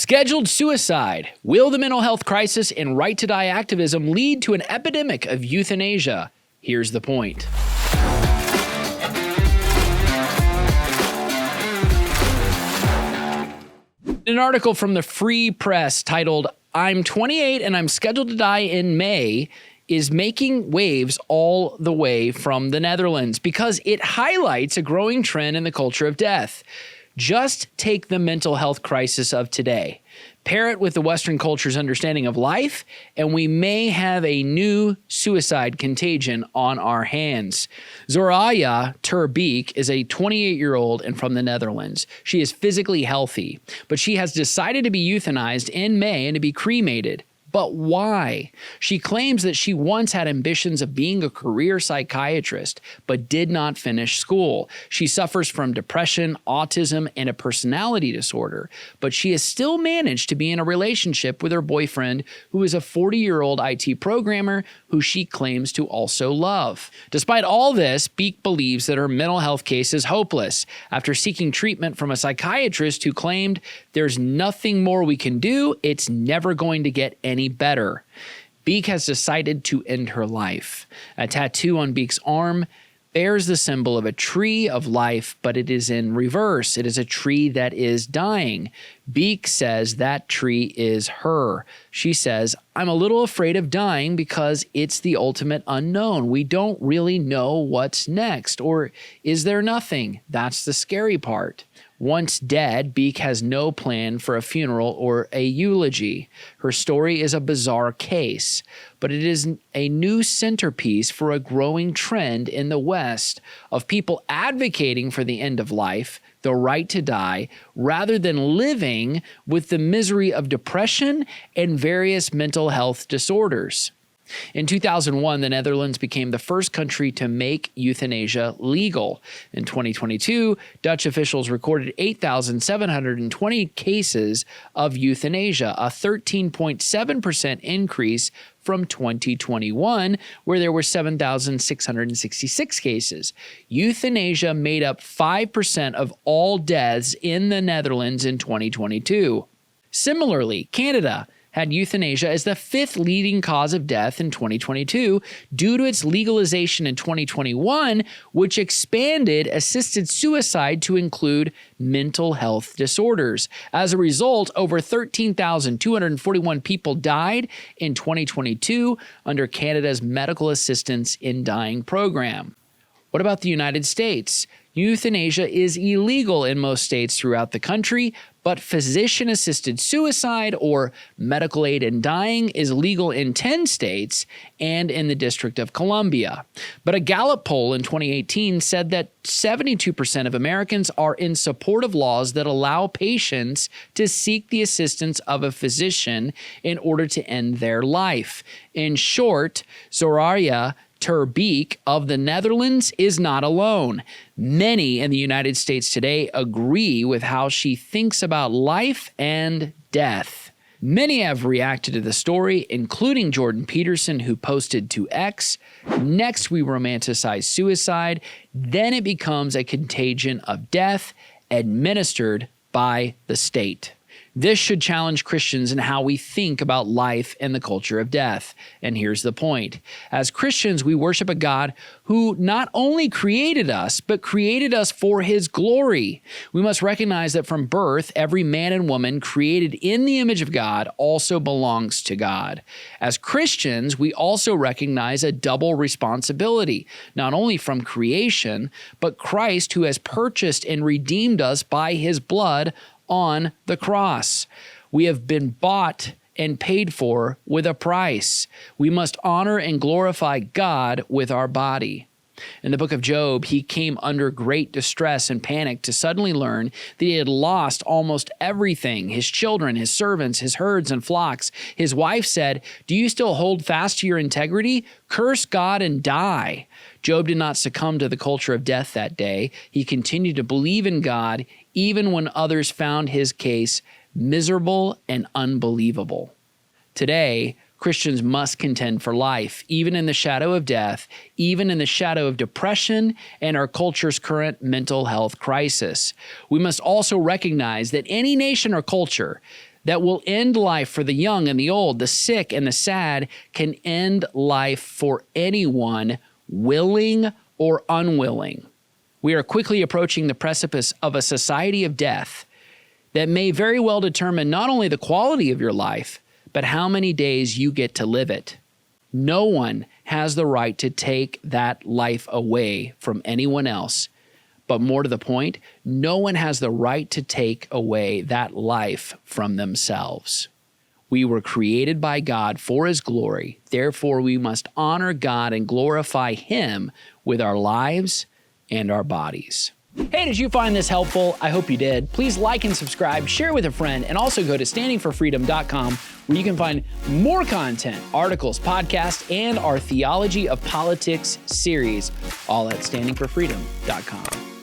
Scheduled suicide. Will the mental health crisis and right-to-die activism lead to an epidemic of euthanasia? Here's the point. An article from the Free Press titled, "I'm 28 and I'm scheduled to die in May," is making waves all the way from the Netherlands because it highlights a growing trend in the culture of death. Just take the mental health crisis of today, pair it with the Western culture's understanding of life, and we may have a new suicide contagion on our hands. Zoraya Beek is a 28-year-old and from the Netherlands. She is physically healthy, but she has decided to be euthanized in May and to be cremated. But why? She claims that she once had ambitions of being a career psychiatrist, but did not finish school. She suffers from depression, autism, and a personality disorder, but she has still managed to be in a relationship with her boyfriend, who is a 40-year-old IT programmer who she claims to also love. Despite all this, Beek believes that her mental health case is hopeless after seeking treatment from a psychiatrist who claimed there's nothing more we can do, it's never going to get any better. Beek has decided to end her life. A tattoo on Beek's arm bears the symbol of a tree of life, but it is in reverse. It is a tree that is dying. Beek says that tree is her. She says, "I'm a little afraid of dying because it's the ultimate unknown. We don't really know what's next. Or is there nothing? That's the scary part." Once dead, Beek has no plan for a funeral or a eulogy. Her story is a bizarre case, but it is a new centerpiece for a growing trend in the West of people advocating for the end of life, the right to die, rather than living with the misery of depression and various mental health disorders. In 2001, the Netherlands became the first country to make euthanasia legal. In 2022, Dutch officials recorded 8,720 cases of euthanasia, a 13.7% increase from 2021, where there were 7,666 cases. Euthanasia made up 5% of all deaths in the Netherlands in 2022. Similarly, Canada had euthanasia as the fifth leading cause of death in 2022 due to its legalization in 2021, which expanded assisted suicide to include mental health disorders. As a result, over 13,241 people died in 2022 under Canada's Medical Assistance in Dying program. What about the United States? Euthanasia is illegal in most states throughout the country, but physician-assisted suicide or medical aid in dying is legal in 10 states and in the District of Columbia. But a Gallup poll in 2018 said that 72% of Americans are in support of laws that allow patients to seek the assistance of a physician in order to end their life. In short, Zoraya Beek of the Netherlands is not alone. Many in the United States today agree with how she thinks about life and death. Many have reacted to the story, including Jordan Peterson, who posted to X, "Next we romanticize suicide, then it becomes a contagion of death administered by the state." This should challenge Christians in how we think about life and the culture of death. And here's the point. As Christians, we worship a God who not only created us, but created us for his glory. We must recognize that from birth, every man and woman created in the image of God also belongs to God. As Christians, we also recognize a double responsibility, not only from creation, but Christ, who has purchased and redeemed us by his blood on the cross. We have been bought and paid for with a price. We must honor and glorify God with our body. In the book of Job, he came under great distress and panic to suddenly learn that he had lost almost everything: his children, his servants, his herds and flocks. His wife said, "Do you still hold fast to your integrity? Curse God and die." Job did not succumb to the culture of death that day. He continued to believe in God even when others found his case miserable and unbelievable. Today, Christians must contend for life, even in the shadow of death, even in the shadow of depression and our culture's current mental health crisis. We must also recognize that any nation or culture that will end life for the young and the old, the sick and the sad, can end life for anyone, willing or unwilling. We are quickly approaching the precipice of a society of death that may very well determine not only the quality of your life, but how many days you get to live it. No one has the right to take that life away from anyone else. But more to the point, no one has the right to take away that life from themselves. We were created by God for His glory. Therefore, we must honor God and glorify Him with our lives and our bodies. Hey, did you find this helpful? I hope you did. Please like and subscribe, share with a friend, and also go to standingforfreedom.com where you can find more content, articles, podcasts, and our Theology of Politics series, all at standingforfreedom.com.